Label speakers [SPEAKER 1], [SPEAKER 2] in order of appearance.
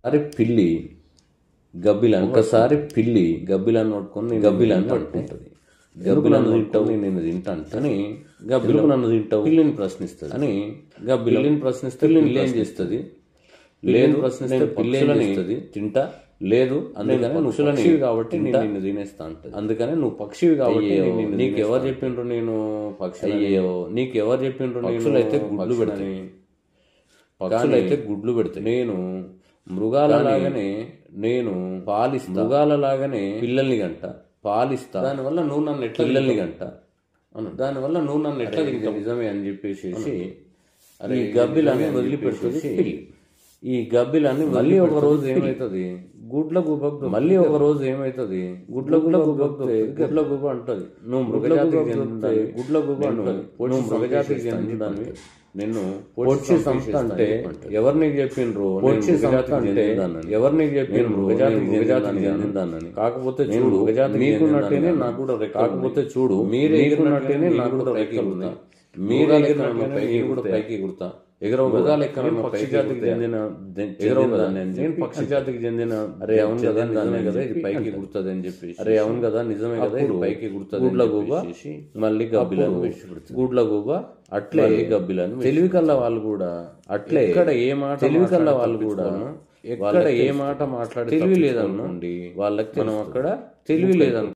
[SPEAKER 1] అరే పిల్లి గబ్బిలాన్ని ఒకసారి పిల్లి గబ్బిలాన్ని నోడుకొని గబ్బిలాన్ని పట్టుకుంటుంది. గబ్బిలాన్ని తింటావు నేను తింటా అని గబ్బిలకు నన్ను తింటావు పిల్లిని ప్రశ్నిస్తుంది అని పిల్లిని ప్రశ్నిస్తే పిల్లి ఏం చేస్తుంది? లేదు ప్రశ్నిస్తే పిల్లి ఏం చేస్తుంది? తింటా లేదు అందుకనే నువ్వు పక్షివి కాబట్టి నేను నిన్ను తినేస్తా అంటది. అందుకనే నువ్వు పక్షివి కాబట్టి నీకు ఎవరు చెప్పిండ్రు నేను పక్షి అయ్యో నీకు ఎవరు చెప్పిండ్రు? పక్షులైతే గుడ్లు పెడతాయి, పక్షులైతే గుడ్లు పెడతాయి. నేను మృగాలలాగానే నేను పాలిస్తా, మృగాలలాగానే పిల్లల్ని గంట పాలిస్తా. దానివల్ల నువ్వు నన్ను ఎట్లా పిల్లల్ని గంట దానివల్ల నువ్వు నన్ను ఎట్లా తింటావు? నిజమే అని చెప్పేసి ఈ గబ్బిలాన్ని వదిలిపెడుతుంది పిల్లి. ఈ గబ్బిలాన్ని మళ్ళీ ఒక రోజు ఏమవుతుంది? గుడ్ల గుబ మళ్ళీ ఒక రోజు ఏమవుతుంది? గుడ్ల గుబ అంటది. నువ్వు మృగజాతికి చెందుతాయి గుడ్ల గుబ అంటది. నువ్వు మృగజాతికి చెందుతాను నిన్ను పొడిచి సంస్థ అంటే ఎవరు నీకు చెప్పిండ్రు? పొడిచి సంస్థ అంటే ఎవరు నీకు చెప్పిండ్రు? మృగజాతికి చెందిందానని. కాకపోతే చూడు మృగజాతి మీకున్నట్టేనే నాకు కూడా కాకపోతే చూడు మీరు ఎగిరినట్టేనే నాకు కూడా రెక్కలున్నా. మీరు ఎగిరినట్టు పైకి కూడా పైకి ఎగురుతా ఎగరవు కదా. పక్షి జాతికి చెందిన ఎగరవు కదా నేను పక్షి జాతికి చెందిన అరే అవును కదా నిజమే కదా ఇది పైకి ఎగురుతుంది అని చెప్పి అరే అవును కదా నిజమే కదా ఇది పైకి ఎగురుతుంది. గుడ్ల గూబ మళ్ళీ గబ్బిలాను గుడ్ల గూబ అట్లే గబ్బిలాను తెలివి కల్లా వాళ్ళు కూడా అట్లే ఎక్కడ ఏ మాట తెలివి కల్లా వాళ్ళు కూడా ఎక్కడ ఏ మాట మాట్లాడి తెలివి లేదనుకోండి వాళ్ళకి మనం అక్కడ తెలివి లేదనుకో